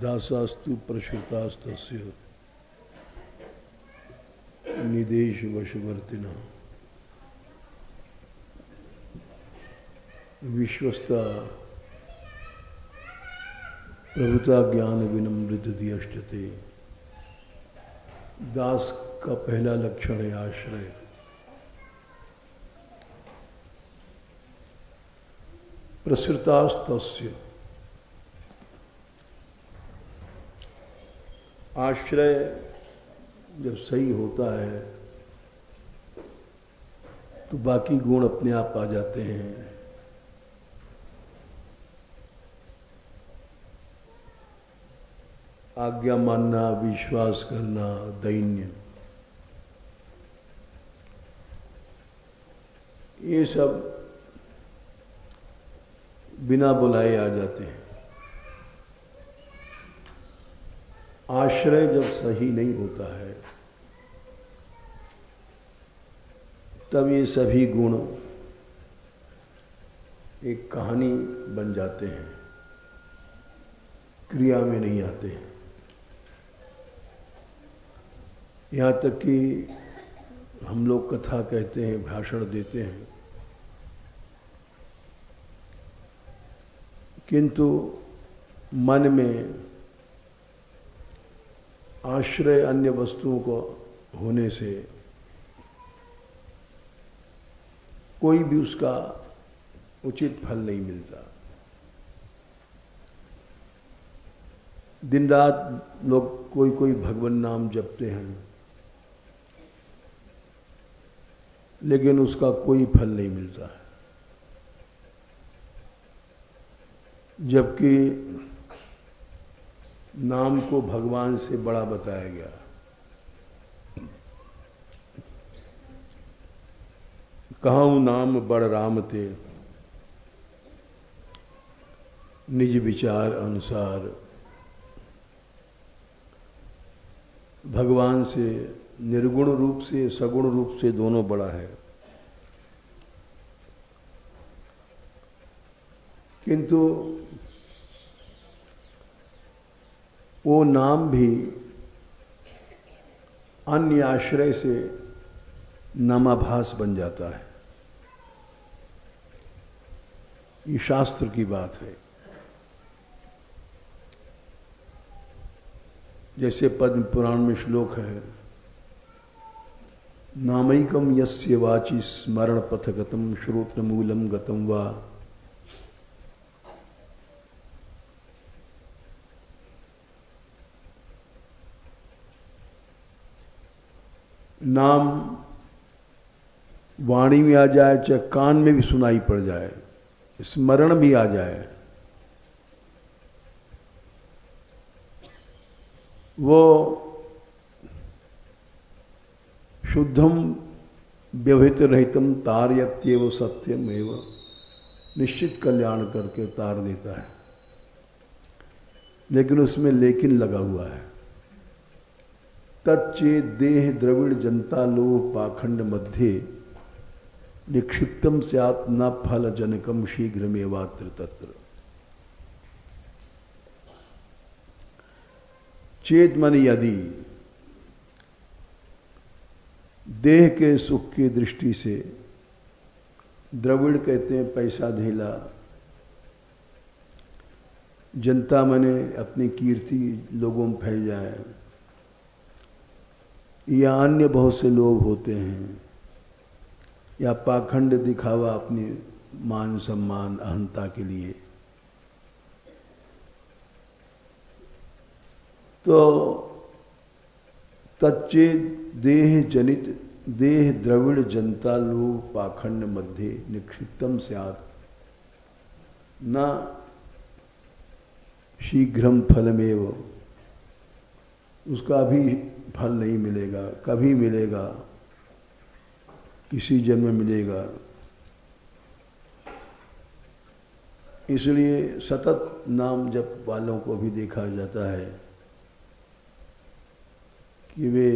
दासास्तु प्रश्रुतास्तस्य निदेश वशवर्तिना विश्वस्ता प्रभुता ज्ञान विनम्रित दियष्टते। दास का पहला लक्षण है आश्रय। प्रसृतास्तस्य, आश्रय जब सही होता है तो बाकी गुण अपने आप आ जाते हैं। आज्ञा मानना, विश्वास करना, दैन्य, ये सब बिना बुलाए आ जाते हैं। आश्रय जब सही नहीं होता है तब ये सभी गुण एक कहानी बन जाते हैं, क्रिया में नहीं आते हैं। यहां तक कि हम लोग कथा कहते हैं, भाषण देते हैं, किंतु मन में आश्रय अन्य वस्तुओं को होने से कोई भी उसका उचित फल नहीं मिलता। दिन रात लोग कोई कोई भगवान नाम जपते हैं, लेकिन उसका कोई फल नहीं मिलता है। जबकि नाम को भगवान से बड़ा बताया गया। कहूं नाम बड़ राम ते, निज विचार अनुसार। भगवान से निर्गुण रूप से, सगुण रूप से दोनों बड़ा है। किंतु वो नाम भी अन्य आश्रय से नामाभास बन जाता है। ये शास्त्र की बात है। जैसे पद्म पुराण में श्लोक है, नामैकम यस्य वाचि स्मरण पथगतम श्रोत्र मूलम गतम वा। नाम वाणी में आ जाए, चाहे कान में भी सुनाई पड़ जाए, स्मरण भी आ जाए, वो शुद्धम व्यवहित रहितम तारयत्येव सत्यम एवं, निश्चित कल्याण करके तार देता है। लेकिन उसमें लेकिन लगा हुआ है। तच्चे देह द्रविड़ जनता लोह पाखंड मध्य निक्षिप्तम स्यात् न फल जनकम शीघ्रमेवात्र तत्र। चेत मन यदि, देह के सुख की दृष्टि से, द्रविड़ कहते हैं पैसा धेला, जनता मने अपनी कीर्ति लोगों में फैल जाए, या अन्य बहुत से लोग होते हैं, या पाखंड दिखावा अपनी मान सम्मान अहंता के लिए, तो तच्चे देह जनित, देह द्रविड़ जनता लोग पाखंड मध्य निक्षिप्तम स्यात् न शीघ्रम फलमेव, उसका भी फल नहीं मिलेगा। कभी मिलेगा, किसी जन्म में मिलेगा। इसलिए सतत नाम जप वालों को भी देखा जाता है कि वे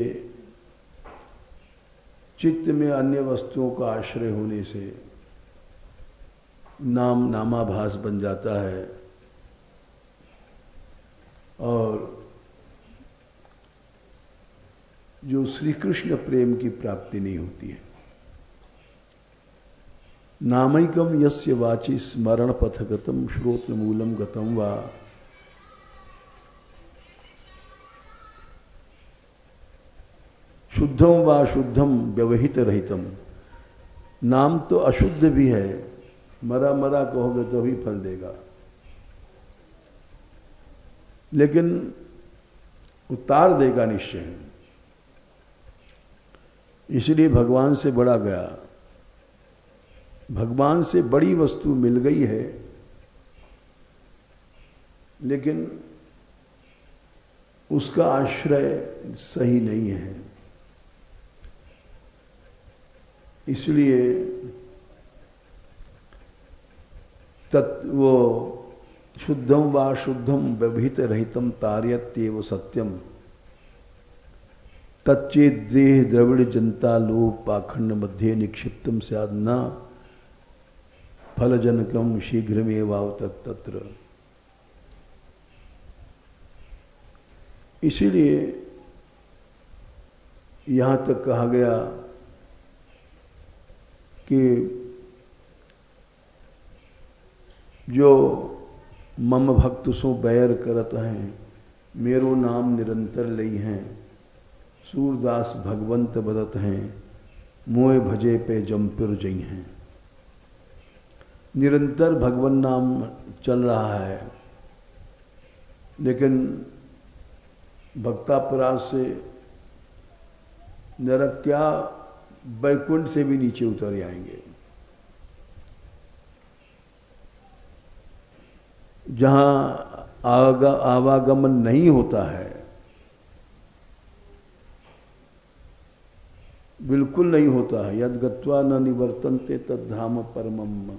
चित्त में अन्य वस्तुओं का आश्रय होने से नाम नामाभास बन जाता है। और जो श्री कृष्ण प्रेम की प्राप्ति नहीं होती है। नामैकम यस्य वाचि स्मरण पथगतम श्रोत्र मूलम गतम वा शुद्धम वा शुद्धम व्यवहित रहितम। नाम तो अशुद्ध भी है, मरा मरा कहोगे तो भी फल देगा, लेकिन उतार देगा निश्चय। इसलिए भगवान से बड़ा गया, भगवान से बड़ी वस्तु मिल गई है, लेकिन उसका आश्रय सही नहीं है। इसलिए वो शुद्धम वा शुद्धम व्यवहित रहितम तार्यत्येव सत्यम तच्चेत देह द्रविड़ जनता लोक पाखंड मध्य निक्षिप्तम स्याद न फलजनकम शीघ्रमेवाव तत्र। इसीलिए यहां तक कहा गया कि जो मम भक्त सो बैर करत हैं, मेरो नाम निरंतर लई हैं, सूरदास भगवंत बदत हैं, मोए भजे पे जमपिर जई हैं। निरंतर भगवन नाम चल रहा है, लेकिन भक्तापराध से नरक क्या वैकुंठ से भी नीचे उतर आएंगे। जहां आवागमन नहीं होता है, बिल्कुल नहीं होता है, यद गत्वा न निवर्तन्ते तद धाम परमम,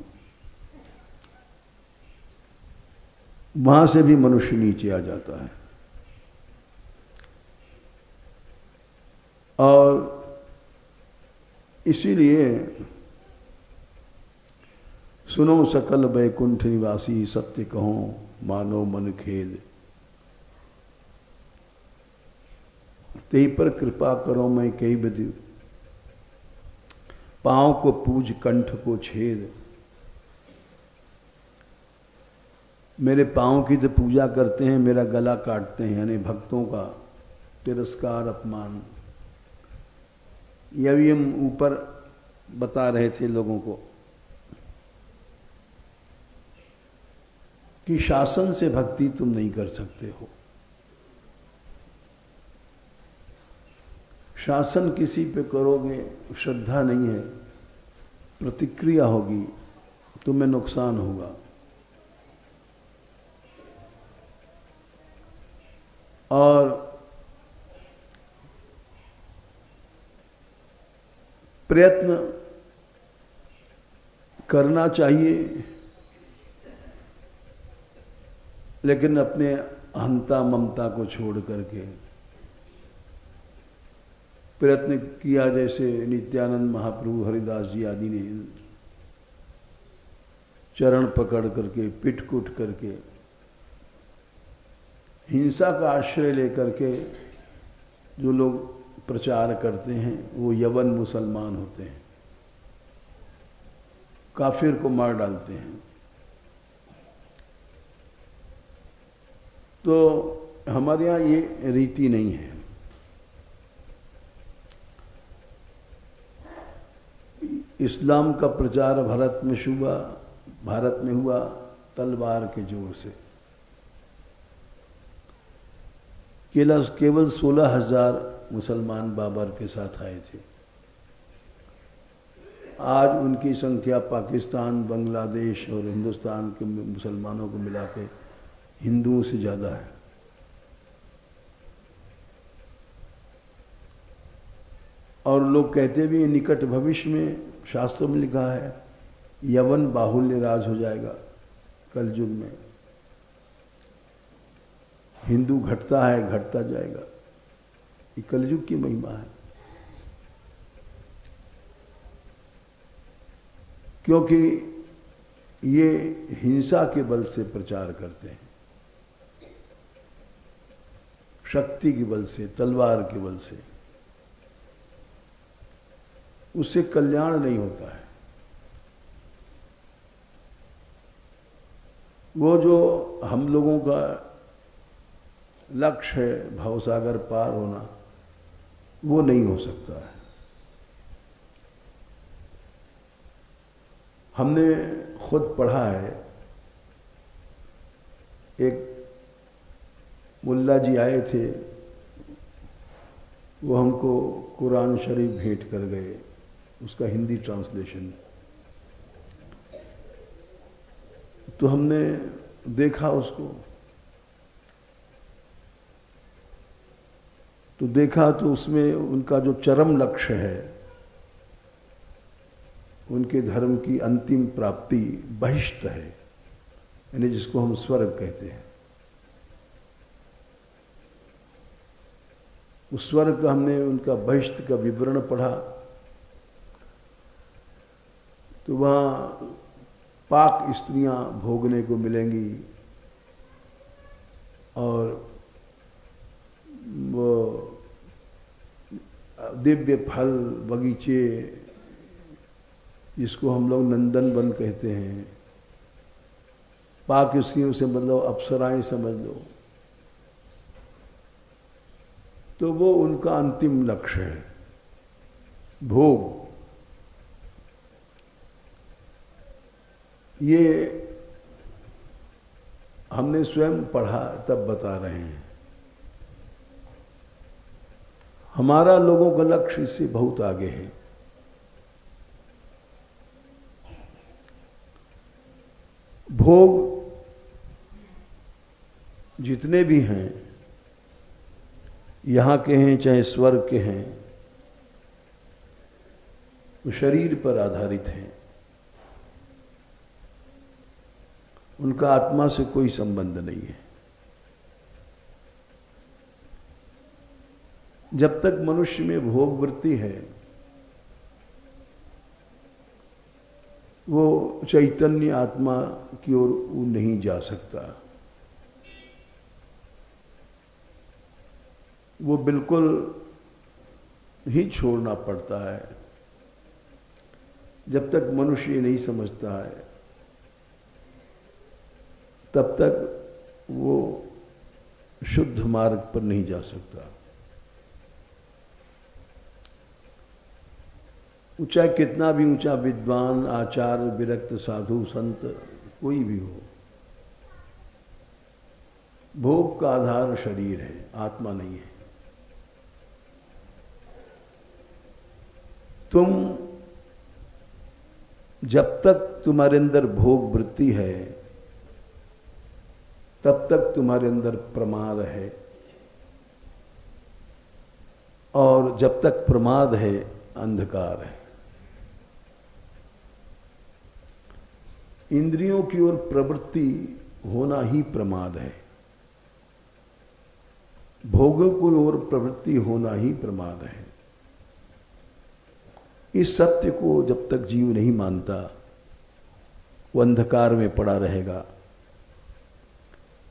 वहां से भी मनुष्य नीचे आ जाता है। और इसीलिए सुनो सकल वैकुंठ निवासी, सत्य कहो मानो मन खेद, तेई पर कृपा करो मैं कई विधि, पांव को पूज कंठ को छेद। मेरे पांव की तो पूजा करते हैं, मेरा गला काटते हैं, यानी भक्तों का तिरस्कार अपमान। यह भी हम ऊपर बता रहे थे लोगों को कि शासन से भक्ति तुम नहीं कर सकते हो। शासन किसी पे करोगे, श्रद्धा नहीं है, प्रतिक्रिया होगी, तुम्हें नुकसान होगा। और प्रयत्न करना चाहिए, लेकिन अपने अहंता ममता को छोड़ करके प्रयत्न किया, जैसे नित्यानंद महाप्रभु, हरिदास जी आदि ने चरण पकड़ करके, पिट कुट करके, हिंसा का आश्रय लेकर के जो लोग प्रचार करते हैं, वो यवन मुसलमान होते हैं, काफिर को मार डालते हैं। तो हमारे यहां ये रीति नहीं है। इस्लाम का प्रचार भारत में हुआ तलवार के जोर से। केवल 16,000 मुसलमान बाबर के साथ आए थे। आज उनकी संख्या पाकिस्तान, बांग्लादेश और हिंदुस्तान के मुसलमानों को मिला के हिंदुओं से ज्यादा है। और लोग कहते भी निकट भविष्य में, शास्त्रों में लिखा है, यवन बाहुल्य राज हो जाएगा कलयुग में। हिंदू घटता है, घटता जाएगा। ये कलयुग की महिमा है। क्योंकि ये हिंसा के बल से प्रचार करते हैं। शक्ति के बल से, तलवार के बल से, उससे कल्याण नहीं होता है। वो जो हम लोगों का लक्ष्य है भवसागर पार होना, वो नहीं हो सकता है। हमने खुद पढ़ा है, एक मुल्ला जी आए थे, वो हमको कुरान शरीफ भेंट कर गए, उसका हिंदी ट्रांसलेशन। तो हमने देखा उसको, तो देखा तो उसमें उनका जो चरम लक्ष्य है, उनके धर्म की अंतिम प्राप्ति बहिष्ठ है, यानी जिसको हम स्वर्ग कहते हैं। उस स्वर्ग का हमने उनका बहिष्ठ का विवरण पढ़ा, तो वहां पाक स्त्रियां भोगने को मिलेंगी और वो दिव्य फल बगीचे, जिसको हम लोग नंदन वन कहते हैं, पाक स्त्रियों से मतलब अप्सराएं समझ लो, तो वो उनका अंतिम लक्ष्य है, भोग। ये हमने स्वयं पढ़ा तब बता रहे हैं। हमारा लोगों का लक्ष्य इससे बहुत आगे है। भोग जितने भी हैं, यहां के हैं चाहे स्वर्ग के हैं, वो शरीर पर आधारित हैं, उनका आत्मा से कोई संबंध नहीं है। जब तक मनुष्य में भोग वृत्ति है, वो चैतन्य आत्मा की ओर वो नहीं जा सकता। वो बिल्कुल ही छोड़ना पड़ता है। जब तक मनुष्य ये नहीं समझता है, तब तक वो शुद्ध मार्ग पर नहीं जा सकता। चाहे कितना भी ऊंचा विद्वान, आचार्य, विरक्त, साधु, संत कोई भी हो, भोग का आधार शरीर है, आत्मा नहीं है। तुम जब तक तुम्हारे अंदर भोग वृत्ति है, तब तक तुम्हारे अंदर प्रमाद है, और जब तक प्रमाद है अंधकार है। इंद्रियों की ओर प्रवृत्ति होना ही प्रमाद है, भोगों की ओर प्रवृत्ति होना ही प्रमाद है। इस सत्य को जब तक जीव नहीं मानता, वो अंधकार में पड़ा रहेगा।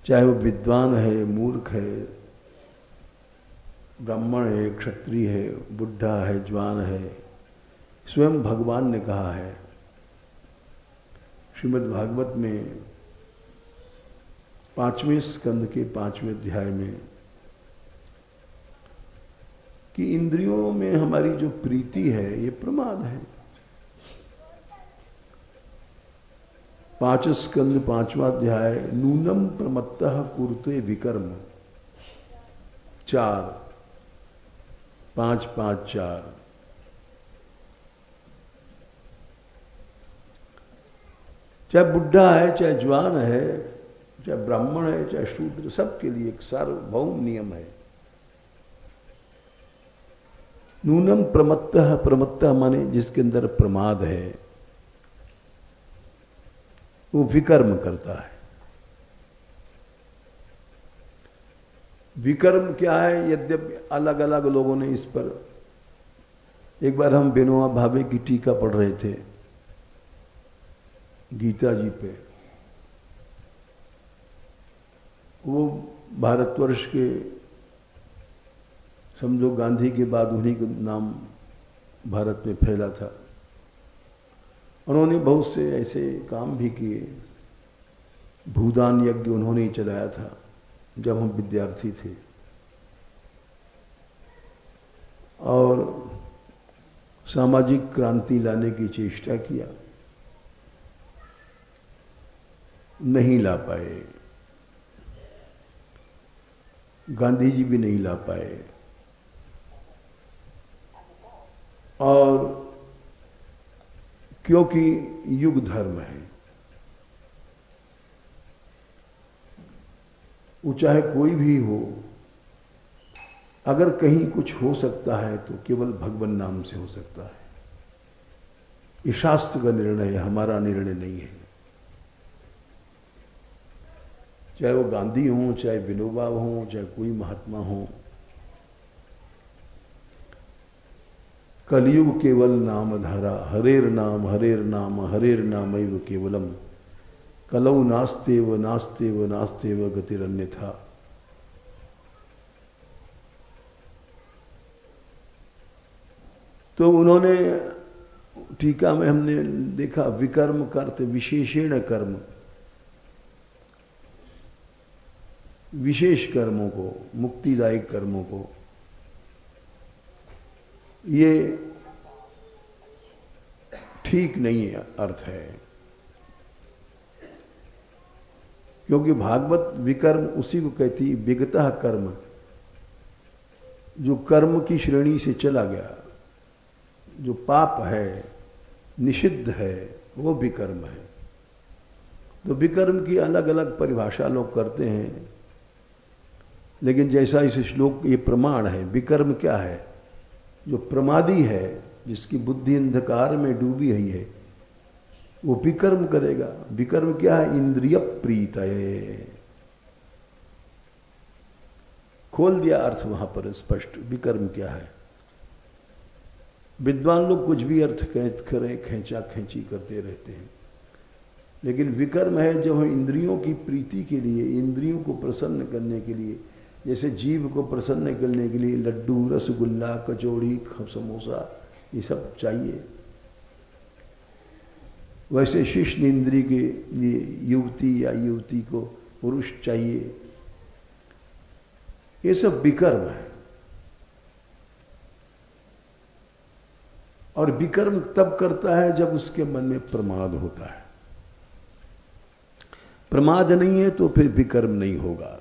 चाहे वो विद्वान है, मूर्ख है, ब्राह्मण है, क्षत्रिय है, बुढ़ा है, जवान है। स्वयं भगवान ने कहा है श्रीमद् भागवत में 5वें स्कंद के 5वें अध्याय में कि इंद्रियों में हमारी जो प्रीति है, ये प्रमाद है। 5 स्कंद 5वां अध्याय, नूनम प्रमत्तः कुरुते विकर्म 4, 5, 5, 4। चाहे बुढ़ा है, चाहे जवान है, चाहे ब्राह्मण है, चाहे शूद्र, सबके लिए एक सार्वभौम नियम है। नूनम प्रमत्तः, प्रमत्तः माने जिसके अंदर प्रमाद है, वो विकर्म करता है। विकर्म क्या है? यद्यपि अलग अलग लोगों ने इस पर, एक बार हम विनोबा भावे की टीका पढ़ रहे थे गीता जी पे, वो भारतवर्ष के समझो गांधी के बाद उन्हीं का नाम भारत में फैला था। उन्होंने बहुत से ऐसे काम भी किए। भूदान यज्ञ उन्होंने ही चलाया था जब हम विद्यार्थी थे। और सामाजिक क्रांति लाने की चेष्टा किया, नहीं ला पाए। गांधी जी भी नहीं ला पाए। और क्योंकि युग धर्म है, वो चाहे कोई भी हो, अगर कहीं कुछ हो सकता है तो केवल भगवान नाम से हो सकता है। ये शास्त्र का निर्णय है, हमारा निर्णय नहीं है। चाहे वो गांधी हो, चाहे विनोबा हो, चाहे कोई महात्मा हो, कलयुग केवल नाम धारा, हरेर नाम हरेर नामैव केवलम, कलौ नास्तेव नास्तेव नास्तेव गतिरन्यथा। तो उन्होंने टीका में हमने देखा, विकर्म कर्त विशेषेण कर्म, विशेष कर्मों को, मुक्तिदायक कर्मों को, ये ठीक नहीं अर्थ है। क्योंकि भागवत विकर्म उसी को कहती, विगतः कर्म, जो कर्म की श्रेणी से चला गया, जो पाप है, निषिद्ध है, वो विकर्म है। तो विकर्म की अलग अलग परिभाषा लोग करते हैं, लेकिन जैसा इस श्लोक ये प्रमाण है, विकर्म क्या है? जो प्रमादी है, जिसकी बुद्धि अंधकार में डूबी हुई है, वो विकर्म करेगा। विकर्म क्या है? इंद्रिय प्रीत है। खोल दिया अर्थ वहां पर स्पष्ट, विकर्म क्या है। विद्वान लोग कुछ भी अर्थ करें, खेचा खेची करते रहते हैं, लेकिन विकर्म है जो इंद्रियों की प्रीति के लिए, इंद्रियों को प्रसन्न करने के लिए, जैसे जीव को प्रसन्न करने के लिए लड्डू, रसगुल्ला, कचौड़ी, समोसा, ये सब चाहिए, वैसे शिष्ट इंद्रिय के लिए युवती या युवती को पुरुष चाहिए। ये सब विकर्म है। और विकर्म तब करता है जब उसके मन में प्रमाद होता है। प्रमाद नहीं है तो फिर विकर्म नहीं होगा,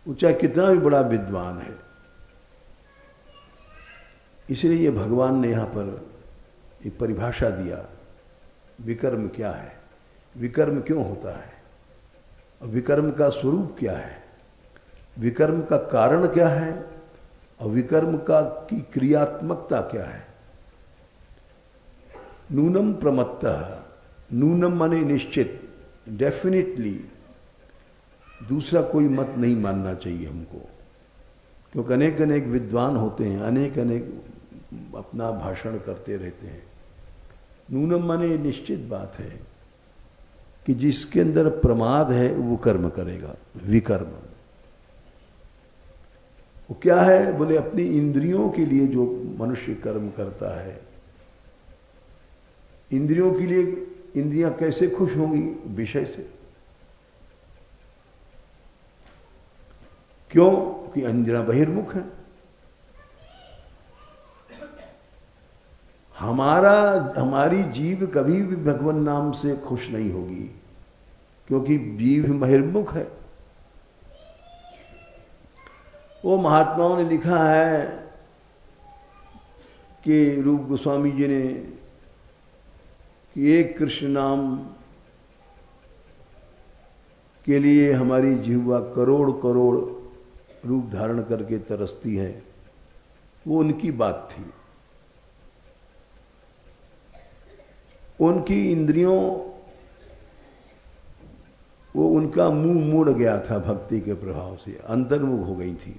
वो चाहे कितना भी बड़ा विद्वान है। इसलिए ये भगवान ने यहां पर एक परिभाषा दिया, विकर्म क्या है, विकर्म क्यों होता है, और विकर्म का स्वरूप क्या है, विकर्म का कारण क्या है, और विकर्म का की क्रियात्मकता क्या है। नूनम प्रमत्तः, नूनम माने निश्चित, डेफिनेटली, दूसरा कोई मत नहीं मानना चाहिए हमको, क्योंकि अनेक अनेक विद्वान होते हैं, अनेक अनेक अपना भाषण करते रहते हैं। नूनम माने निश्चित बात है कि जिसके अंदर प्रमाद है वो कर्म करेगा, विकर्म। वो क्या है बोले, अपनी इंद्रियों के लिए जो मनुष्य कर्म करता है, इंद्रियों के लिए, इंद्रियां कैसे खुश होंगी? विषय से। क्यों? कि इंद्रियां बहिर्मुख है। हमारी जीव कभी भी भगवान नाम से खुश नहीं होगी, क्योंकि जीव बहिर्मुख है। वो महात्माओं ने लिखा है कि रूप गोस्वामी जी ने, कि एक कृष्ण नाम के लिए हमारी जिह्वा करोड़ करोड़ रूप धारण करके तरसती है। वो उनकी बात थी। उनकी इंद्रियों, वो उनका मुंह मुड़ गया था भक्ति के प्रभाव से, अंतर्मुख हो गई थी।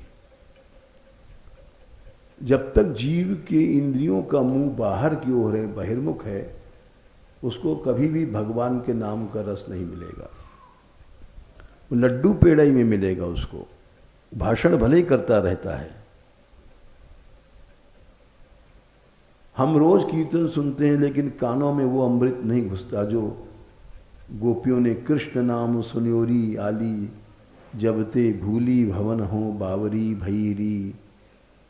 जब तक जीव के इंद्रियों का मुंह बाहर की ओर है, बहिर्मुख है, उसको कभी भी भगवान के नाम का रस नहीं मिलेगा। वो लड्डू पेड़ाई में मिलेगा उसको, भाषण भले ही करता रहता है। हम रोज कीर्तन सुनते हैं लेकिन कानों में वो अमृत नहीं घुसता जो गोपियों ने कृष्ण नाम सुन्योरी आली, जबते भूली भवन हो बावरी भैरी।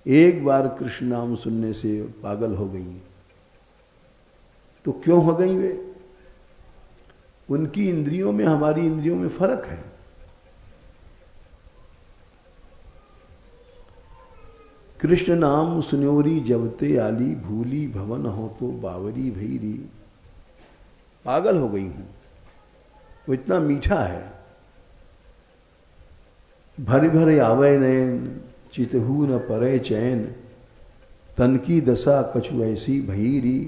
एक बार कृष्ण नाम सुनने से पागल हो गई। तो क्यों हो गई वे? उनकी इंद्रियों में हमारी इंद्रियों में फर्क है। कृष्ण नाम सुन्योरी जबते आली, भूली भवन हो तो बावरी भैरी। पागल हो गई हूं, वो इतना मीठा है। भर भर आवे नैन, चितहू न परे चैन, तन की दशा कछु ऐसी भैरी।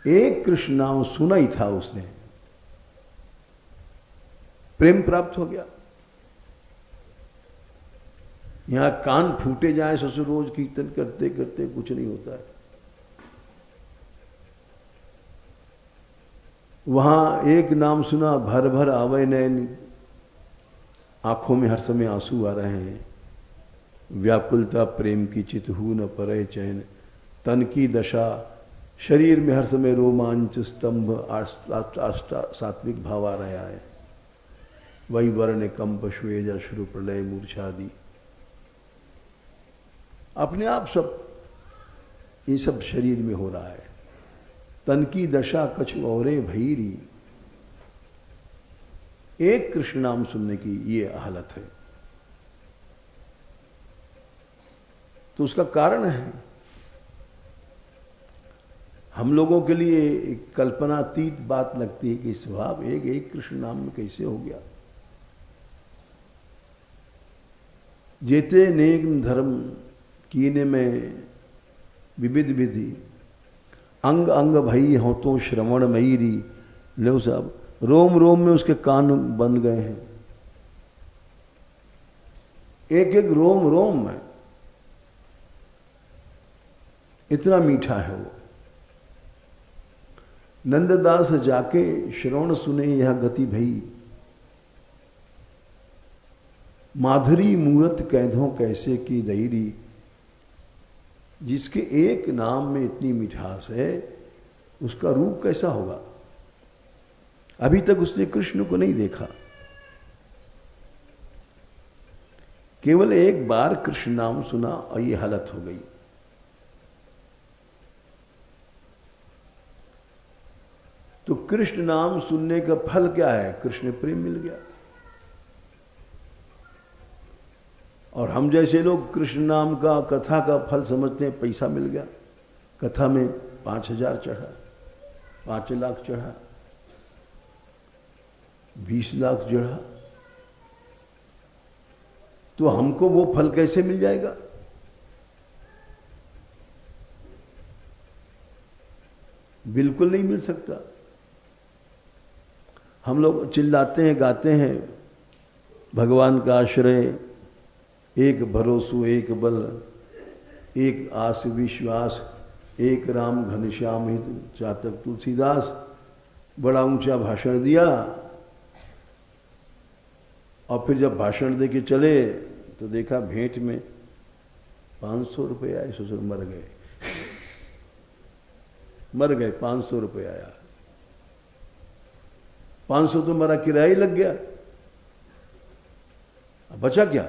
एक कृष्ण नाम सुना ही था उसने, प्रेम प्राप्त हो गया। यहां कान फूटे जाए ससुर रोज कीर्तन करते करते कुछ नहीं होता है। वहां एक नाम सुना, भर भर आवे नैन, आंखों में हर समय आंसू आ रहे हैं। व्याकुलता प्रेम की, चितहू न परे चैन, तन की दशा, शरीर में हर समय रोमांच, स्तंभ, सात्विक भाव आ रहा है। वही वर्ण कंप श्वेज श्रु प्रलय मूर्छादि, अपने आप सब ये सब शरीर में हो रहा है। तन की दशा कछु औरे भैरी। एक कृष्ण नाम सुनने की ये हालत है। तो उसका कारण है, हम लोगों के लिए एक कल्पनातीत बात लगती है कि स्वभाव एक कृष्ण नाम में कैसे हो गया। जेते नेक धर्म कीने में विविध विधि, अंग अंग भई हो तो श्रवण मयीरी। लो साहब, रोम रोम में उसके कान बन गए हैं। एक एक रोम रोम में इतना मीठा है वो। नंददास जाके श्रवण सुने यह गति भई, माधुरी मूरत कैधों कैसे की दईरी। जिसके एक नाम में इतनी मिठास है, उसका रूप कैसा होगा? अभी तक उसने कृष्ण को नहीं देखा। केवल एक बार कृष्ण नाम सुना और ये हालत हो गई। तो कृष्ण नाम सुनने का फल क्या है? कृष्ण प्रेम मिल गया। और हम जैसे लोग कृष्ण नाम का, कथा का फल समझते हैं, पैसा मिल गया। कथा में 5,000 चढ़ा, 5 लाख चढ़ा, 20 लाख चढ़ा, तो हमको वो फल कैसे मिल जाएगा? बिल्कुल नहीं मिल सकता। हम लोग चिल्लाते हैं, गाते हैं, भगवान का आश्रय, एक भरोसो एक बल, एक आस विश्वास, एक राम घनश्याम हित चातक तुलसीदास। बड़ा ऊंचा भाषण दिया और फिर जब भाषण दे के चले तो देखा भेंट में 500 रुपये आए। ससुर मर गए, मर गए। 500 रुपये आया। 500 तो मेरा किराया ही लग गया, अब बचा क्या?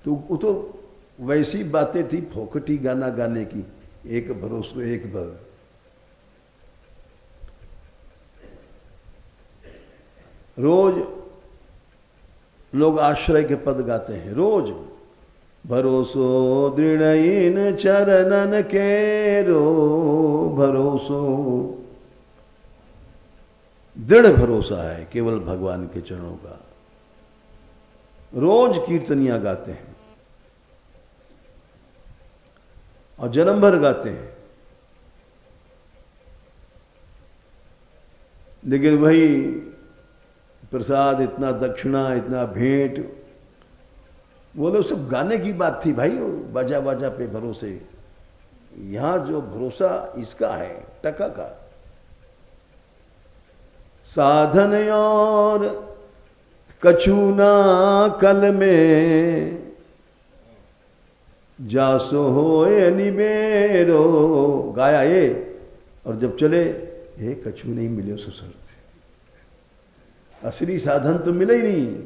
तो वो तो वैसी बातें थी, फोकटी गाना गाने की, एक भरोसो एक बल। रोज लोग आश्रय के पद गाते हैं, रोज। भरोसो दृढ़ चरणन के रो, भरोसो, दृढ़ भरोसा है केवल भगवान के चरणों का। रोज कीर्तनियां गाते हैं और जन्म भर गाते हैं, लेकिन वही प्रसाद, इतना दक्षिणा, इतना भेंट, वो लोग सब गाने की बात थी भाई, बाजा बाजा पे भरोसे। यहां जो भरोसा इसका है, टका का। साधन और कछु ना कल में जासो होए निबेरो, गाया ये। और जब चले, ये कछु नहीं मिले सुसर, असली साधन तो मिले ही नहीं।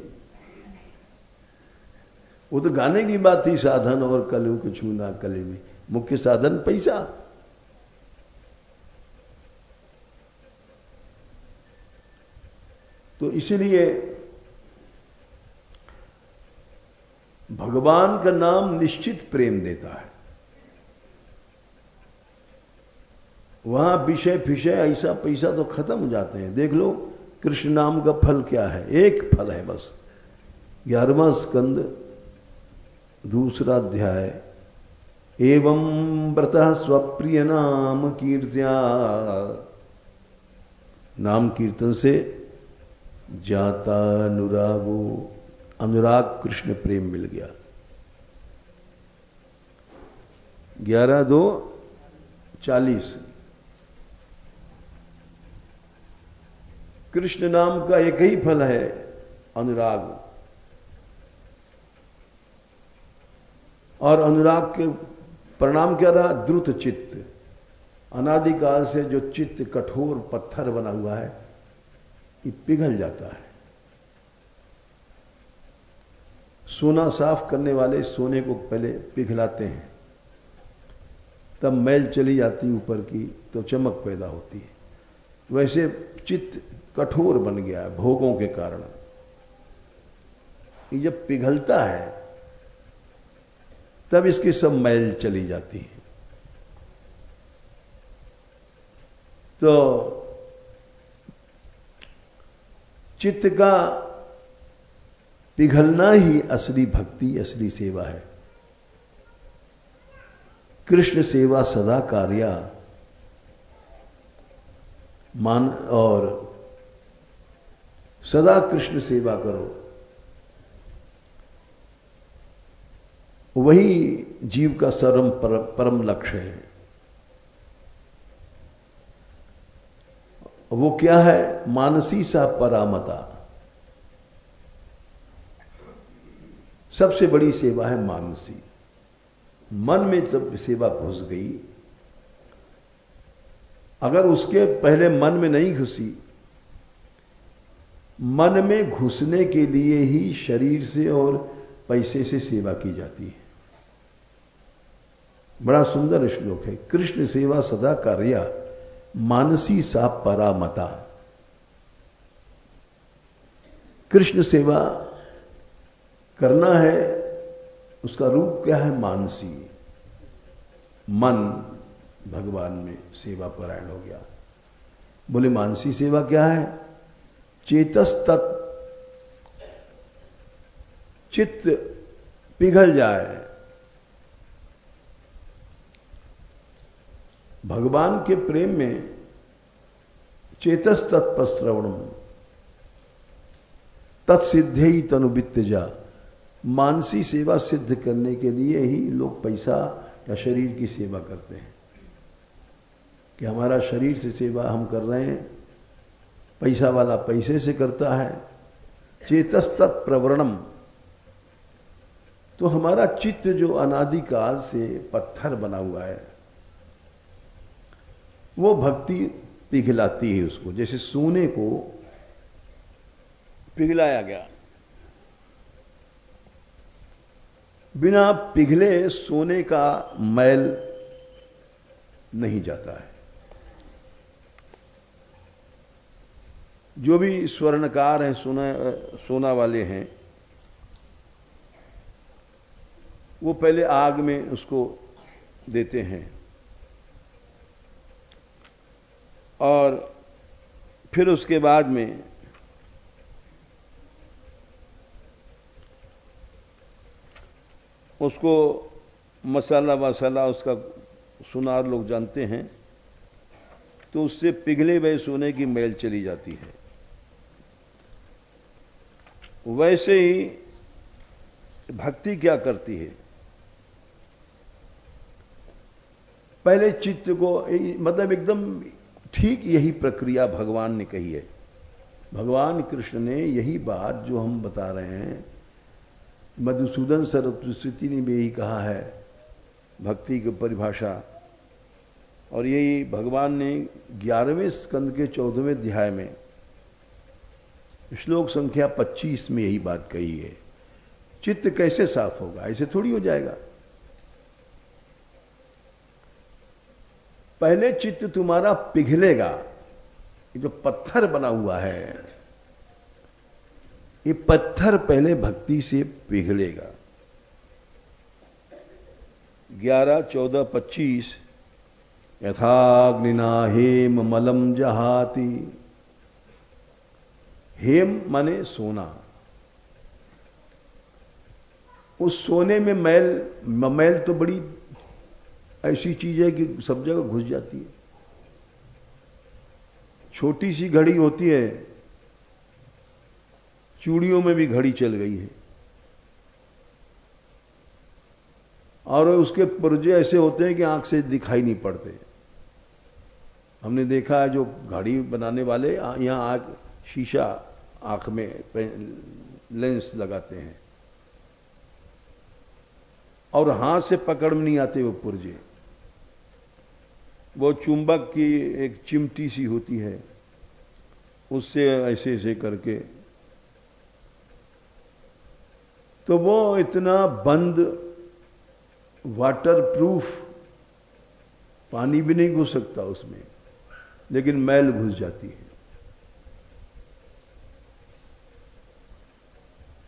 वो तो गाने की बात थी, साधन और कलू कछु ना कले में, मुख्य साधन पैसा। तो इसलिए भगवान का नाम निश्चित प्रेम देता है। वहां विषय फिषय ऐसा पैसा तो खत्म हो जाते हैं। देख लो कृष्ण नाम का फल क्या है, एक फल है बस। 11वां स्कंद, दूसरा अध्याय। एवं व्रतः स्वप्रिय नाम कीर्त्या, नाम कीर्तन से जाता अनुरागो, अनुराग कृष्ण प्रेम मिल गया। 11:2:40। कृष्ण नाम का एक ही फल है, अनुराग। और अनुराग के परिणाम क्या रहा? द्रुत चित्त। अनादिकाल से जो चित्त कठोर पत्थर बना हुआ है, ये पिघल जाता है। सोना साफ करने वाले सोने को पहले पिघलाते हैं, तब मैल चली जाती ऊपर की, तो चमक पैदा होती है। वैसे चित्त कठोर बन गया है भोगों के कारण। ये जब पिघलता है तब इसकी सब मैल चली जाती है। तो चित्त का पिघलना ही असली भक्ति, असली सेवा है। कृष्ण सेवा सदा कार्या, मान और सदा कृष्ण सेवा करो, वही जीव का परम लक्ष्य है। वो क्या है? मानसी सा परामता। सबसे बड़ी सेवा है मानसी। मन में जब सेवा घुस गई, अगर उसके पहले मन में नहीं घुसी, मन में घुसने के लिए ही शरीर से और पैसे से सेवा की जाती है। बड़ा सुंदर श्लोक है। कृष्ण सेवा सदा कार्या, मानसी सा परामता। कृष्ण सेवा करना है, उसका रूप क्या है? मानसी। मन भगवान में सेवा परायण हो गया। बोले मानसी सेवा क्या है? चेतस तत्, चित्त पिघल जाए, भगवान के प्रेम में। चेतस तत्पश्रवणम तत्सिद्धे ही तनुवित्तजा। मानसी सेवा सिद्ध करने के लिए ही लोग पैसा या शरीर की सेवा करते हैं, कि हमारा शरीर से सेवा हम कर रहे हैं, पैसा वाला पैसे से करता है। चेतस तत्प्रवरणम, तो हमारा चित्त जो अनादिकाल से पत्थर बना हुआ है, वो भक्ति पिघलाती है उसको। जैसे सोने को पिघलाया गया, बिना पिघले सोने का मैल नहीं जाता है। जो भी स्वर्णकार हैं, सोना वाले हैं, वो पहले आग में उसको देते हैं और फिर उसके बाद में उसको मसाला वसाला उसका सुनार लोग जानते हैं, तो उससे पिघले हुए सोने की मैल चली जाती है। वैसे ही भक्ति क्या करती है? पहले चित्त को, मतलब एकदम ठीक यही प्रक्रिया भगवान ने कही है। भगवान कृष्ण ने यही बात जो हम बता रहे हैं, मधुसूदन सरस्वती ने भी यही कहा है भक्ति की परिभाषा, और यही भगवान ने 11वें स्कंद के 14वें अध्याय में श्लोक संख्या 25 में यही बात कही है। चित्त कैसे साफ होगा? ऐसे थोड़ी हो जाएगा। पहले चित्त तुम्हारा पिघलेगा। ये जो पत्थर बना हुआ है, ये पत्थर पहले भक्ति से पिघलेगा। 11, 14, 25 यथाग्निना हेम मलम जहाति। हेम माने सोना। उस सोने में मैल तो बड़ी ऐसी चीज है कि सब जगह घुस जाती है। छोटी सी घड़ी होती है, चूड़ियों में भी घड़ी चल गई है, और उसके पुर्जे ऐसे होते हैं कि आंख से दिखाई नहीं पड़ते। हमने देखा है जो घड़ी बनाने वाले यहां शीशा आंख में लेंस लगाते हैं, और हाथ से पकड़ में नहीं आते वो पुर्जे। वो चुंबक की एक चिमटी सी होती है, उससे ऐसे ऐसे करके, तो वो इतना बंद वाटर प्रूफ, पानी भी नहीं घुस सकता उसमें, लेकिन मैल घुस जाती है।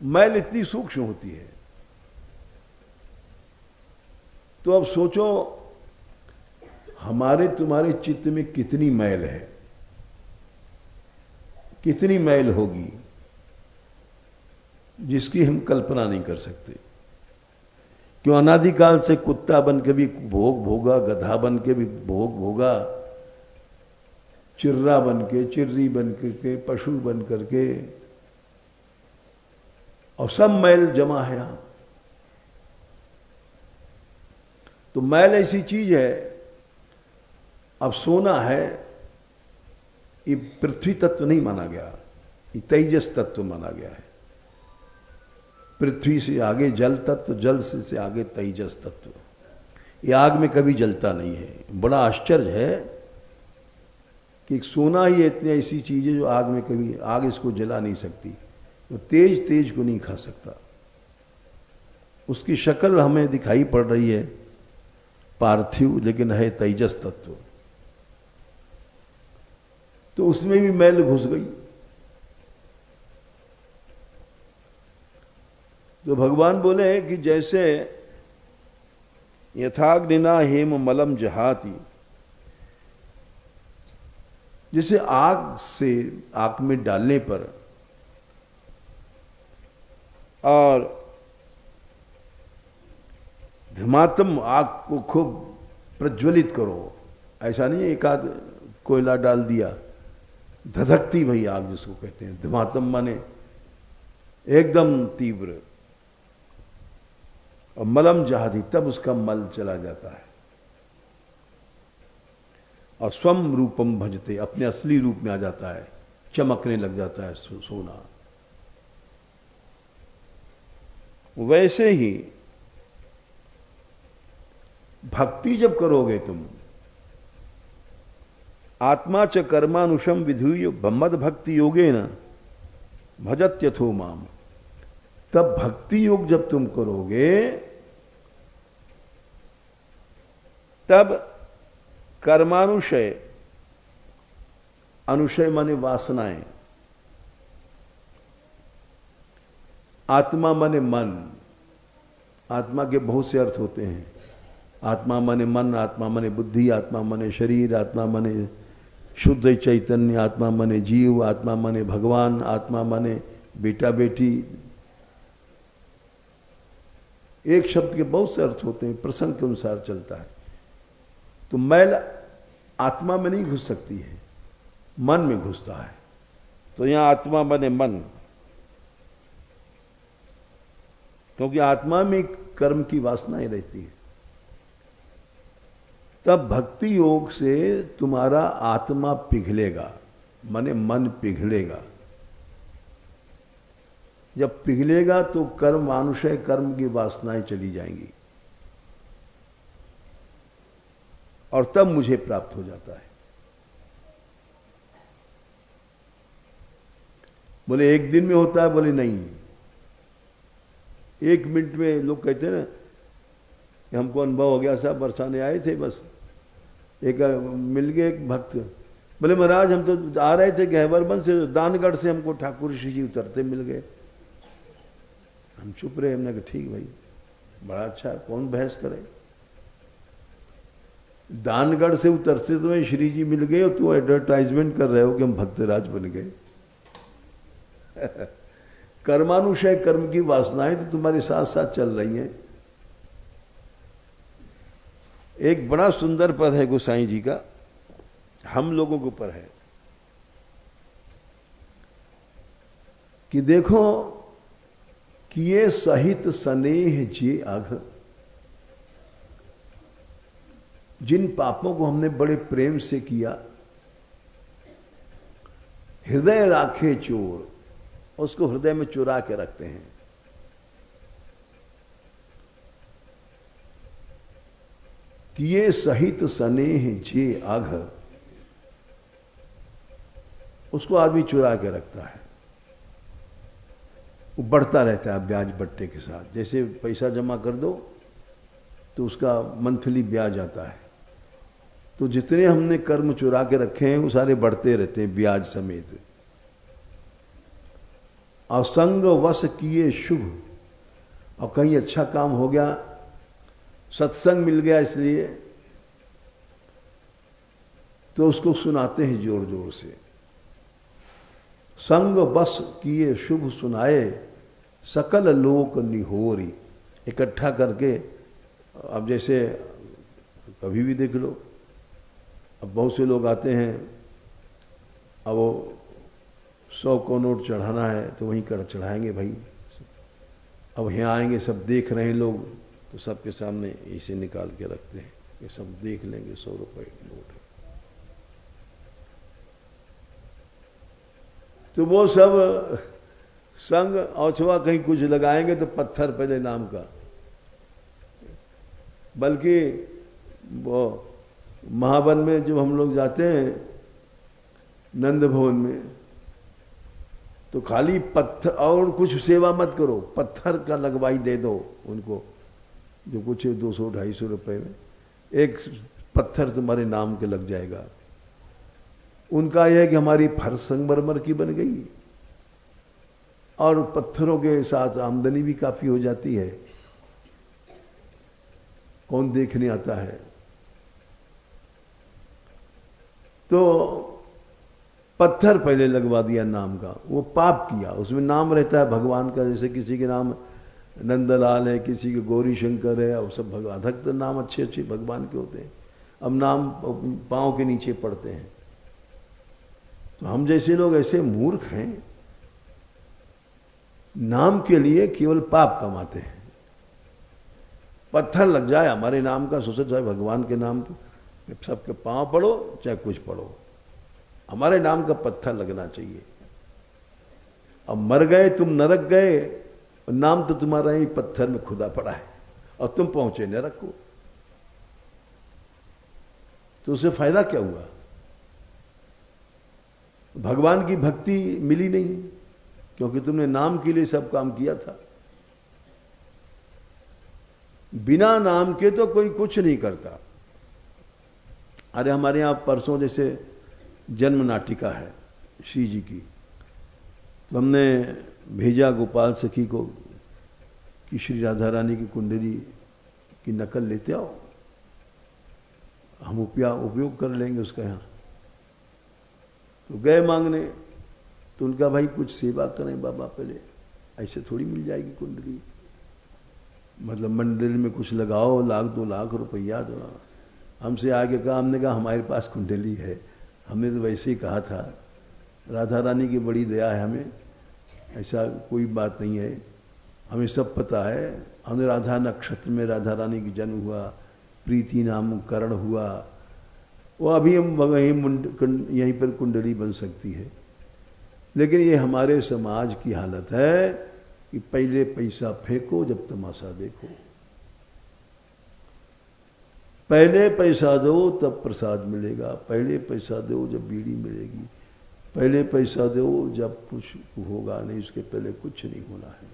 मैल इतनी सूक्ष्म होती है। तो अब सोचो हमारे तुम्हारे चित्त में कितनी मैल है, कितनी मैल होगी जिसकी हम कल्पना नहीं कर सकते। क्यों अनादिकाल से कुत्ता बन के भी भोग भोगा, गधा बन के भी भोग भोगा, चिर्रा बन के, चिर्री बन के, पशु बन करके, और सब मैल जमा है यहां। तो मैल ऐसी चीज है। अब सोना है, ये पृथ्वी तत्व नहीं माना गया, ये तेजस तत्व माना गया है। पृथ्वी से आगे जल तत्व, जल से आगे तेजस तत्व। ये आग में कभी जलता नहीं है। बड़ा आश्चर्य है कि सोना ही इतनी ऐसी चीज है जो आग में कभी, आग इसको जला नहीं सकती, तो तेज को नहीं खा सकता। उसकी शक्ल हमें दिखाई पड़ रही है पार्थिव, लेकिन है तेजस तत्व। तो उसमें भी मैल घुस गई। तो भगवान बोले कि जैसे यथाग्निना हेम मलम जहाती, जैसे आग से, आग में डालने पर और धमातम आग को खूब प्रज्वलित करो, ऐसा नहीं एक आध कोयला डाल दिया, धधकती भई आग जिसको कहते हैं। धमातम माने एकदम तीव्र। और मलम जहादी, तब उसका मल चला जाता है। और स्वम रूपम भजते, अपने असली रूप में आ जाता है, चमकने लग जाता है सोना। वैसे ही भक्ति जब करोगे तुम, आत्मा च कर्मानुषम विधुय मद भक्ति योगे न भजत्यथो माम। तब भक्ति योग जब तुम करोगे, तब कर्मानुशय, अनुशय माने वासनाएं, आत्मा माने मन। आत्मा के बहुत से अर्थ होते हैं। आत्मा माने मन, आत्मा माने बुद्धि, आत्मा माने शरीर, आत्मा माने शुद्ध चैतन्य, आत्मा माने जीव, आत्मा माने भगवान, आत्मा माने बेटा बेटी। एक शब्द के बहुत से अर्थ होते हैं, प्रसंग के अनुसार चलता है। तो मैल आत्मा में नहीं घुस सकती है, मन में घुसता है। तो यहां आत्मा माने मन, क्योंकि आत्मा में कर्म की वासनाएं रहती है। तब भक्ति योग से तुम्हारा आत्मा पिघलेगा, माने मन पिघलेगा। जब पिघलेगा तो कर्म मानुषय कर्म की वासनाएं चली जाएंगी और तब मुझे प्राप्त हो जाता है। बोले एक दिन में होता है? बोले नहीं, 1 मिनट में। लोग कहते हैं ना कि हमको अनुभव हो गया, साहब बरसाने आए थे, बस एक मिल गए एक भक्त। बोले महाराज हम तो आ रहे थे गहवरबंद से, दानगढ़ से हमको ठाकुर ऋषि जी उतरते मिल गए। हम चुप रहे, हमने कहा ठीक भाई, बड़ा अच्छा, कौन बहस करे। दानगढ़ से उतरते तुम्हें श्री जी मिल गए और तू एडवर्टाइजमेंट कर रहे हो कि हम भक्तराज बन गए। कर्मानुशय कर्म की वासनाएं तो तुम्हारे साथ साथ चल रही हैं। एक बड़ा सुंदर पद है गोसाई जी का, हम लोगों के ऊपर है कि देखो किए सहित स्नेह जे अघ, जिन पापों को हमने बड़े प्रेम से किया, हृदय राखे चोर, उसको हृदय में चुरा के रखते हैं। किए सहित स्नेह जे अघ, उसको आदमी चुरा के रखता है। वो बढ़ता रहता है ब्याज बट्टे के साथ। जैसे पैसा जमा कर दो तो उसका मंथली ब्याज आता है, तो जितने हमने कर्म चुरा के रखे हैं वो सारे बढ़ते रहते हैं ब्याज समेत। असंग वश किए शुभ, और कहीं अच्छा काम हो गया, सत्संग मिल गया इसलिए, तो उसको सुनाते हैं जोर जोर से। संग बस किए शुभ सुनाए, सकल लोक निहोरी। इकट्ठा करके, अब जैसे कभी भी देख लो, अब बहुत से लोग आते हैं, अब वो 100 को नोट चढ़ाना है तो वहीं कर चढ़ाएंगे भाई। अब यहाँ आएंगे, सब देख रहे हैं लोग, तो सबके सामने इसे निकाल के रखते हैं, ये सब देख लेंगे 100 रुपए की नोट है। तो वो सब संग औछवा कहीं कुछ लगाएंगे तो पत्थर पहले नाम का। बल्कि वो महावन में जब हम लोग जाते हैं नंद भवन में, तो खाली पत्थर और कुछ सेवा मत करो, पत्थर का लगवाई दे दो उनको, जो कुछ 200-250 रुपए में एक पत्थर तुम्हारे नाम के लग जाएगा। उनका यह है कि हमारी फर्श संगमरमर की बन गई और पत्थरों के साथ आमदनी भी काफी हो जाती है, कौन देखने आता है। तो पत्थर पहले लगवा दिया नाम का, वो पाप किया। उसमें नाम रहता है भगवान का, जैसे किसी के नाम नंदलाल है, किसी के गौरी शंकर है, और सब भगवान, अधिकतर नाम अच्छे अच्छे भगवान के होते हैं। अब नाम पांव के नीचे पड़ते हैं। तो हम जैसे लोग ऐसे मूर्ख हैं, नाम के लिए केवल पाप कमाते हैं। पत्थर लग जाए हमारे नाम का, सोचे चाहे भगवान के नाम के, सबके पांव पड़ो चाहे कुछ पड़ो, हमारे नाम का पत्थर लगना चाहिए। अब मर गए तुम, नरक गए, नाम तो तुम्हारा ही पत्थर में खुदा पड़ा है और तुम पहुंचे नरक को, तो उससे फायदा क्या हुआ? भगवान की भक्ति मिली नहीं, क्योंकि तुमने नाम के लिए सब काम किया था। बिना नाम के तो कोई कुछ नहीं करता। अरे हमारे यहां परसों जैसे जन्म नाटिका है श्री जी की, तो हमने भेजा गोपाल सखी को कि श्री राधा रानी की कुंडली की नकल लेते आओ, हम उपयोग कर लेंगे उसका यहां। तो गए मांगने, तो उनका भाई कुछ सेवा करें बाबा पहले, ऐसे थोड़ी मिल जाएगी कुंडली, मतलब मंदिर में कुछ लगाओ, 1-2 लाख रुपया दो। हमसे आगे कहा, हमने कहा हमारे पास कुंडली है, हमने तो वैसे ही कहा था, राधा रानी की बड़ी दया है हमें, ऐसा कोई बात नहीं है, हमें सब पता है। हमने राधा नक्षत्र में राधा रानी की जन्म हुआ, प्रीति नाम करण हुआ, वो अभी हम यहीं पर कुंडली बन सकती है। लेकिन ये हमारे समाज की हालत है कि पहले पैसा फेंको जब तमाशा देखो, पहले पैसा दो तब प्रसाद मिलेगा, पहले पैसा दो जब बीड़ी मिलेगी, पहले पैसा दो जब कुछ होगा, नहीं उसके पहले कुछ नहीं होना है।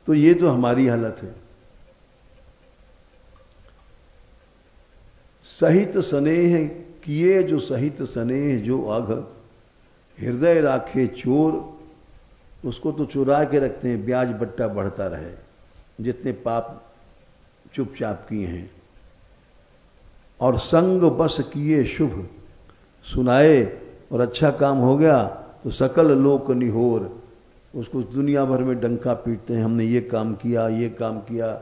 तो ये तो हमारी हालत है। सहित स्नेह किए जो सहित स्नेह जो आघ, हृदय राखे चोर, उसको तो चुरा के रखते हैं, ब्याज बट्टा बढ़ता रहे, जितने पाप चुपचाप किए हैं। और संग बस किए शुभ सुनाए, और अच्छा काम हो गया तो सकल लोक निहोर, उसको दुनिया भर में डंका पीटते हैं, हमने ये काम किया, ये काम किया,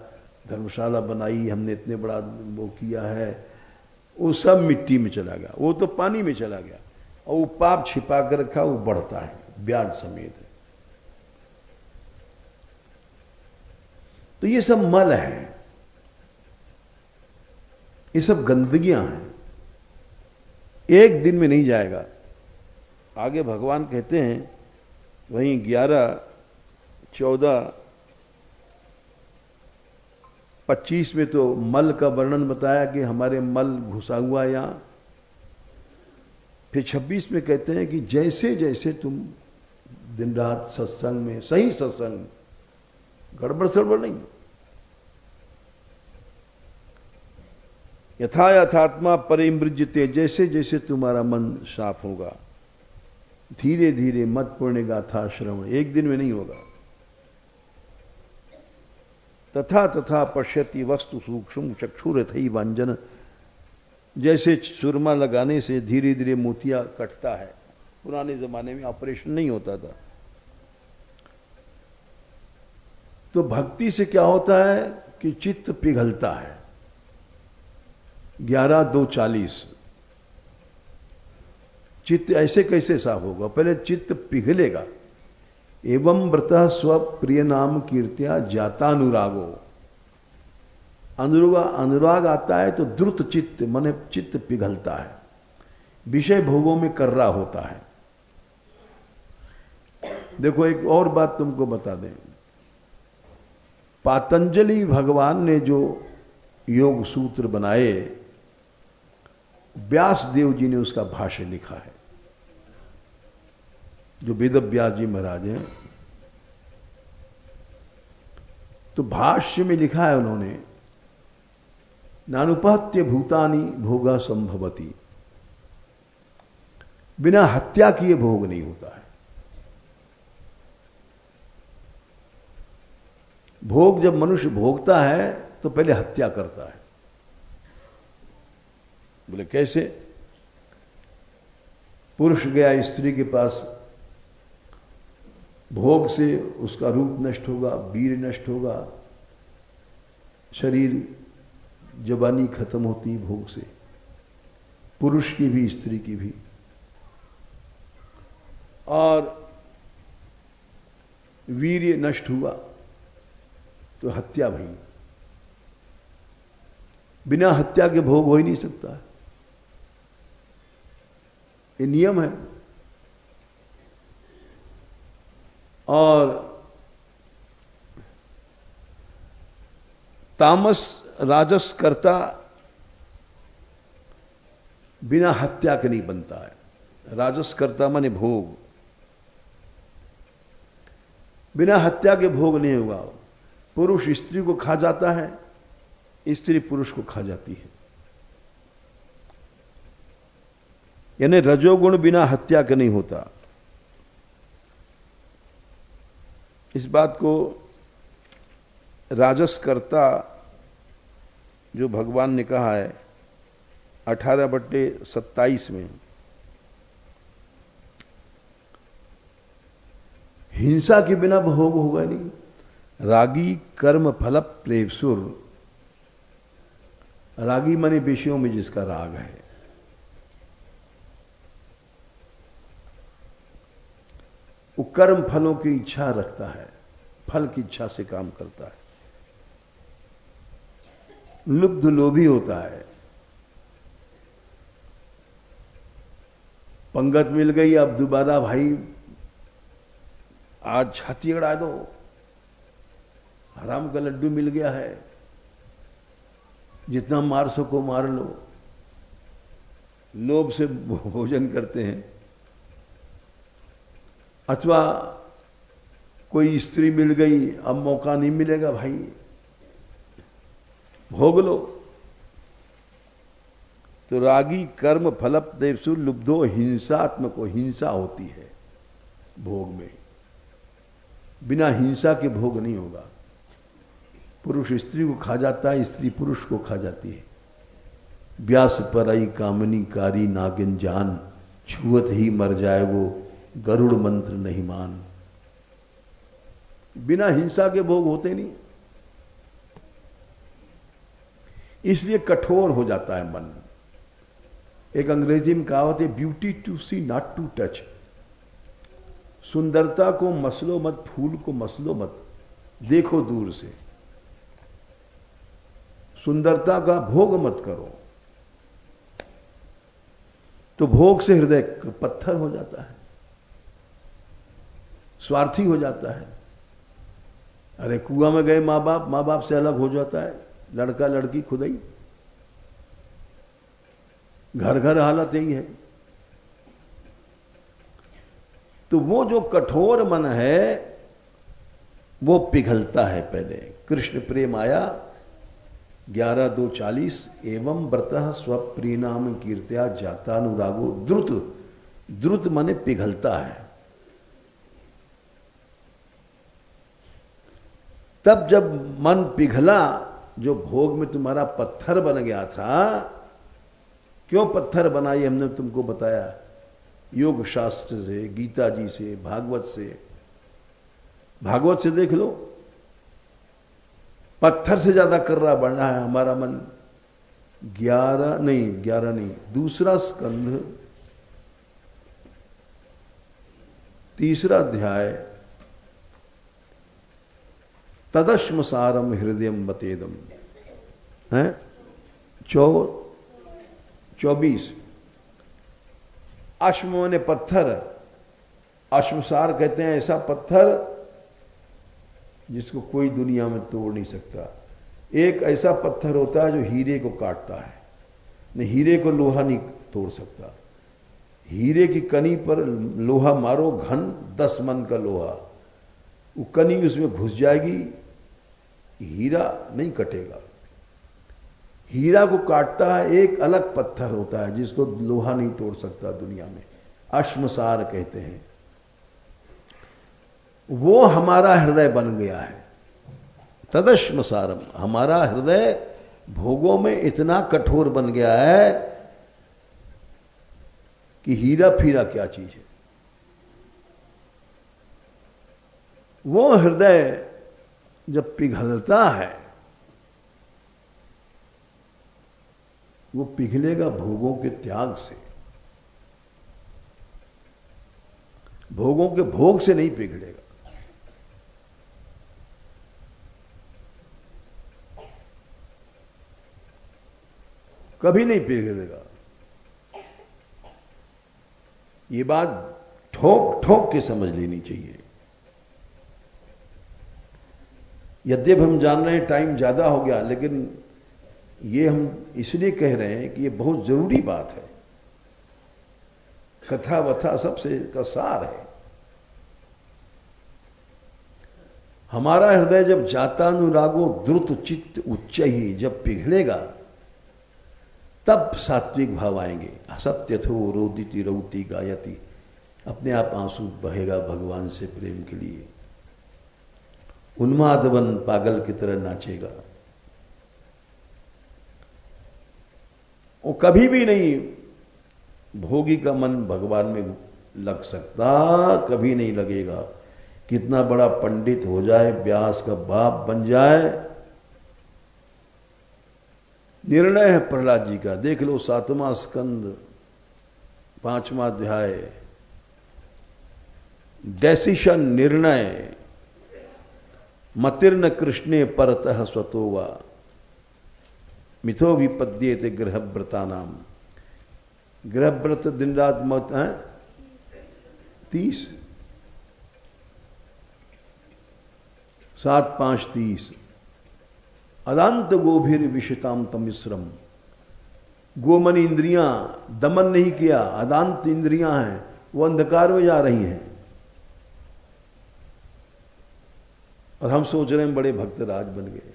धर्मशाला बनाई, हमने इतने बड़ा वो किया है, वो सब मिट्टी में चला गया, वो तो पानी में चला गया, और वो पाप छिपा कर रखा, वो बढ़ता है ब्याज समेत। तो ये सब मल है, ये सब गंदगियां हैं, एक दिन में नहीं जाएगा। आगे भगवान कहते हैं वहीं 11, 14, 25 में तो मल का वर्णन बताया कि हमारे मल घुसा हुआ यहां। फिर 26 में कहते हैं कि जैसे जैसे तुम दिन रात सत्संग में, सही सत्संग, गड़बड़ सड़बड़ नहीं, यथा यथात्मा परिमृज्यते, जैसे जैसे तुम्हारा मन साफ होगा, धीरे धीरे मत पुण्य गाथा श्रवण, एक दिन में नहीं होगा। तथा तथा पश्यति वस्तु सूक्ष्म चक्षुरथई वांजन, जैसे सुरमा लगाने से धीरे धीरे मोतिया कटता है। पुराने जमाने में ऑपरेशन नहीं होता था। तो भक्ति से क्या होता है कि चित्त पिघलता है। 11:2:40, चित्त ऐसे कैसे साफ होगा? पहले चित्त पिघलेगा। एवं व्रतः स्वप्रिय नाम कीर्त्या जातानुरागो, अनुराग आता है तो द्रुत चित्त माने चित्त पिघलता है, विषय भोगों में कर्रा होता है। देखो एक और बात तुमको बता दें, पातंजलि भगवान ने जो योग सूत्र बनाए, व्यास देव जी ने उसका भाष्य लिखा है, जो वेद व्यास जी महाराज हैं। तो भाष्य में लिखा है उन्होंने, नानुपहत्य भूतानि भोगा संभवती, बिना हत्या किए भोग नहीं होता है। भोग जब मनुष्य भोगता है तो पहले हत्या करता है। बोले कैसे? पुरुष गया स्त्री के पास, भोग से उसका रूप नष्ट होगा, वीर नष्ट होगा, शरीर जवानी खत्म होती भोग से, पुरुष की भी स्त्री की भी। और वीर्य नष्ट हुआ तो हत्या भई। बिना हत्या के भोग हो ही नहीं सकता है, ये नियम है। और तामस राजस कर्ता बिना हत्या के नहीं बनता है। राजस कर्ता माने भोग, बिना हत्या के भोग नहीं होगा। पुरुष स्त्री को खा जाता है, स्त्री पुरुष को खा जाती है। यानी रजोगुण बिना हत्या के नहीं होता। इस बात को राजसकर्ता जो भगवान ने कहा है 18/27 में, हिंसा के बिना भोग होगा नहीं। रागी कर्म फल प्रेपसुर, रागी माने विषयों में जिसका राग है। वो कर्म फलों की इच्छा रखता है, फल की इच्छा से काम करता है। लुब्ध लोभी होता है, पंगत मिल गई अब दोबारा भाई आज छाती अड़ा दो, हराम का लड्डू मिल गया है, जितना मार सको मार लो, लोभ से भोजन करते हैं। अथवा कोई स्त्री मिल गई, अब मौका नहीं मिलेगा भाई, भोग लो। तो रागी कर्म फलप देवसु लुब्धो हिंसात्मको, हिंसा होती है भोग में, बिना हिंसा के भोग नहीं होगा। पुरुष स्त्री को खा जाता है, स्त्री पुरुष को खा जाती है। व्यास परई कामनी कारी नागिन जान, छुअत ही मर जाएगो गरुड़ मंत्र नहीं मान। बिना हिंसा के भोग होते नहीं, इसलिए कठोर हो जाता है मन। एक अंग्रेजी में कहावत है, beauty to see not to touch. सुंदरता को मसलो मत, फूल को मसलो मत, देखो दूर से। सुंदरता का भोग मत करो, तो भोग से हृदय पत्थर हो जाता है, स्वार्थी हो जाता है। अरे कुआं में गए मां बाप से अलग हो जाता है, लड़का लड़की खुद ही। घर घर हालत यही है। तो वो जो कठोर मन है वो पिघलता है पहले। कृष्ण प्रेम आया 11:2:40 एवं व्रतः स्वप्रीनाम कीर्त्या जातानुरागो द्रुत। द्रुत माने पिघलता है। तब जब मन पिघला, जो भोग में तुम्हारा पत्थर बन गया था, क्यों पत्थर बना ये हमने तुमको बताया, योग शास्त्र से, गीता जी से, भागवत से। भागवत से देख लो, पत्थर से ज्यादा कर रहा बढ़ रहा है हमारा मन। 11 नहीं, दूसरा स्कंध 3 अध्याय, तदश्म सारम हृदयम बतेदम है 24। अश्म ने पत्थर, अश्मसार कहते हैं ऐसा पत्थर जिसको कोई दुनिया में तोड़ नहीं सकता। एक ऐसा पत्थर होता है जो हीरे को काटता है, नहीं हीरे को लोहा नहीं तोड़ सकता। हीरे की कनी पर लोहा मारो, घन 10 मन का लोहा, वो कनी उसमें घुस जाएगी, हीरा नहीं कटेगा। हीरा को काटता है एक अलग पत्थर होता है जिसको लोहा नहीं तोड़ सकता दुनिया में, अश्मसार कहते हैं। वो हमारा हृदय बन गया है। तदश्मसारम, हमारा हृदय भोगों में इतना कठोर बन गया है कि हीरा फीरा क्या चीज है। वो हृदय जब पिघलता है, वो पिघलेगा भोगों के त्याग से। भोगों के भोग से नहीं पिघलेगा। कभी नहीं पिघलेगा। ये बात ठोक ठोक के समझ लेनी चाहिए। यद्यप हम जान रहे हैं टाइम ज्यादा हो गया, लेकिन ये हम इसलिए कह रहे हैं कि ये बहुत जरूरी बात है। कथा वथा सबसे का सार है। हमारा हृदय जब जातानुरागो द्रुत चित्त उच्च ही जब पिघलेगा, तब सात्विक भाव आएंगे। असत्यथो रोदिति रौति गायति, अपने आप आंसू बहेगा भगवान से प्रेम के लिए। उन्मादवन पागल की तरह नाचेगा। वो कभी भी नहीं भोगी का मन भगवान में लग सकता, कभी नहीं लगेगा। कितना बड़ा पंडित हो जाए, व्यास का बाप बन जाए, निर्णय है प्रहलाद जी का। देख लो 7वां स्कंद 5वां अध्याय, डेसिशन, निर्णय। मतिर्न कृष्णे परतः स्वतोवा मिथो विपद्येते गृहव्रता नाम। गृहव्रत दिन रात मत है 30 7:5:30 अदांत गोभीर विषिताम तमिश्रम। गोमन इंद्रियां दमन नहीं किया, अदांत इंद्रियां हैं, वो अंधकार में जा रही हैं। और हम सोच रहे हैं बड़े भक्त राज बन गए।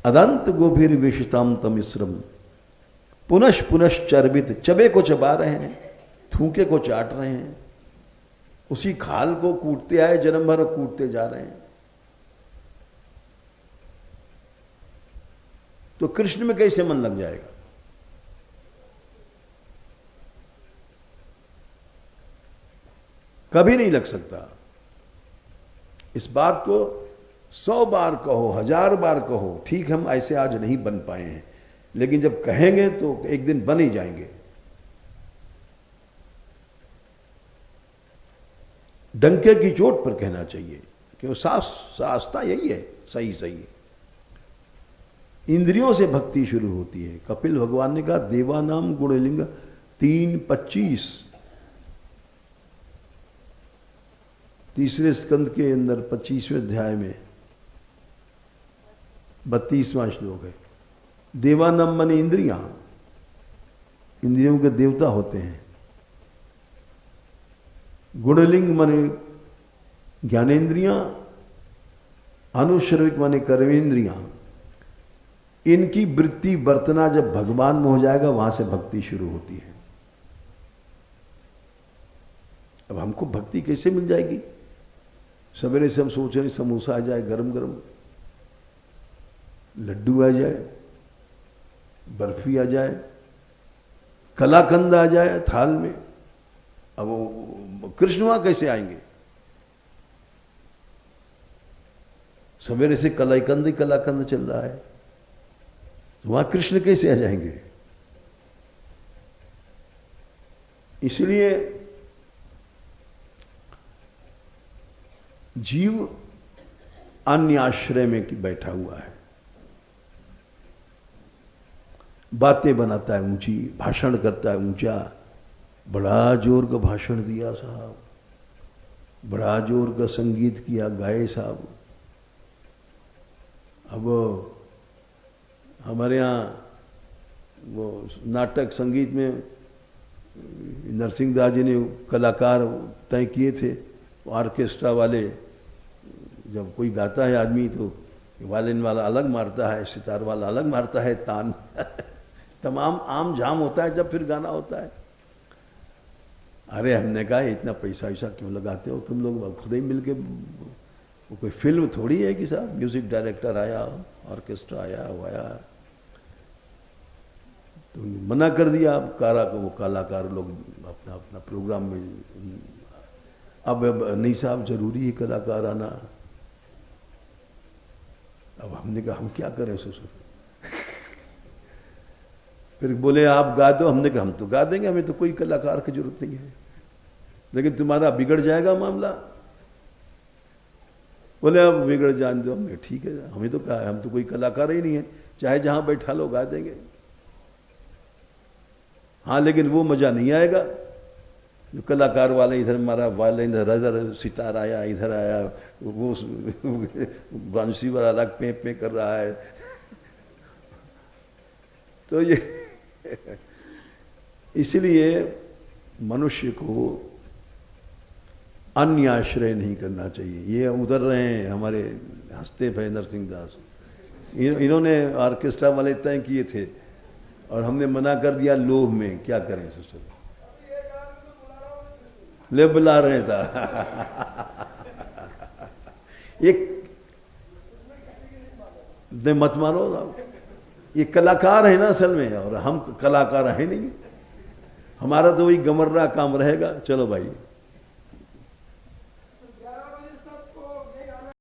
अदंत गोभीर विषिताम तमिश्रम पुनश पुनश चर्बित, चबे को चबा रहे हैं, थूके को चाट रहे हैं, उसी खाल को कूटते आए, जन्म भर कूटते जा रहे हैं। तो कृष्ण में कैसे मन लग जाएगा? कभी नहीं लग सकता। इस बात को 100 बार कहो, 1000 बार कहो, ठीक हम ऐसे आज नहीं बन पाए हैं, लेकिन जब कहेंगे तो एक दिन बन ही जाएंगे। डंके की चोट पर कहना चाहिए कि वो रास्ता यही है, सही सही है। इंद्रियों से भक्ति शुरू होती है। कपिल भगवान ने कहा देवानाम गुणलिंग 3:25 तीसरे स्कंद के अंदर 25वें अध्याय में 32वां श्लोक है। देवानाम माने इंद्रियां, इंद्रियों के देवता होते हैं। गुणलिंग माने ज्ञानेन्द्रियां, अनुश्रविक माने कर्मेंद्रियां। इनकी वृत्ति बरतना जब भगवान में हो जाएगा, वहां से भक्ति शुरू होती है। अब हमको भक्ति कैसे मिल जाएगी? सवेरे से हम सोच रहे समोसा आ जाए गरम गरम, लड्डू आ जाए, बर्फी आ जाए, कलाकंद आ जाए थाल में। अब वो कृष्ण वहां कैसे आएंगे? सवेरे से कलाकंद ही कलाकंद चल रहा है, तो वहां कृष्ण कैसे आ जाएंगे? इसलिए जीव अन्य आश्रय में बैठा हुआ है, बातें बनाता है ऊंची, भाषण करता है ऊंचा। बड़ा जोर का भाषण दिया साहब, बड़ा जोर का संगीत किया, गाए साहब। अब हमारे यहां वो नाटक संगीत में नरसिंहदास जी ने कलाकार तय किए थे। ऑर्केस्ट्रा वाले, जब कोई गाता है आदमी तो वायलिन वाला अलग मारता है, सितार वाला अलग मारता है तान तमाम आम झाम होता है, जब फिर गाना होता है। अरे हमने कहा इतना पैसा वैसा क्यों लगाते हो तुम लोग, खुद ही मिलके, वो कोई फिल्म थोड़ी है कि साहब म्यूजिक डायरेक्टर आया, ऑर्केस्ट्रा आया, वो आया। तो मना कर दिया वो कलाकार लोग अपना अपना प्रोग्राम में। अब नहीं साहब जरूरी है कलाकार आना। अब हमने कहा हम क्या करें ससुर फिर बोले आप गा दो। हमने कहा हम तो गा देंगे, हमें तो कोई कलाकार की जरूरत नहीं है, लेकिन तुम्हारा बिगड़ जाएगा मामला। बोले अब बिगड़ जान दो। हमने ठीक है, हमें तो कहा हम तो कोई कलाकार ही नहीं है, चाहे जहां बैठा लो गा देंगे। हाँ लेकिन वो मजा नहीं आएगा जो कलाकार वाले इधर मारा वायलिन, इधर सितार आया, इधर आया, वो बांसुरी वाला अलग पे पे कर रहा है। तो ये इसलिए मनुष्य को अन्य आश्रय नहीं करना चाहिए। ये उधर रहे हैं हमारे हंसते भय नरसिंहदास, इन्होंने ऑर्केस्ट्रा वाले तय किए थे और हमने मना कर दिया लोभ में। क्या करें ससुर, ले बुला रहे था एक मत मारो, ये कलाकार है ना असल में, और हम कलाकार हैं नहीं। हमारा तो वही गमर्रा काम रहेगा। चलो भाई।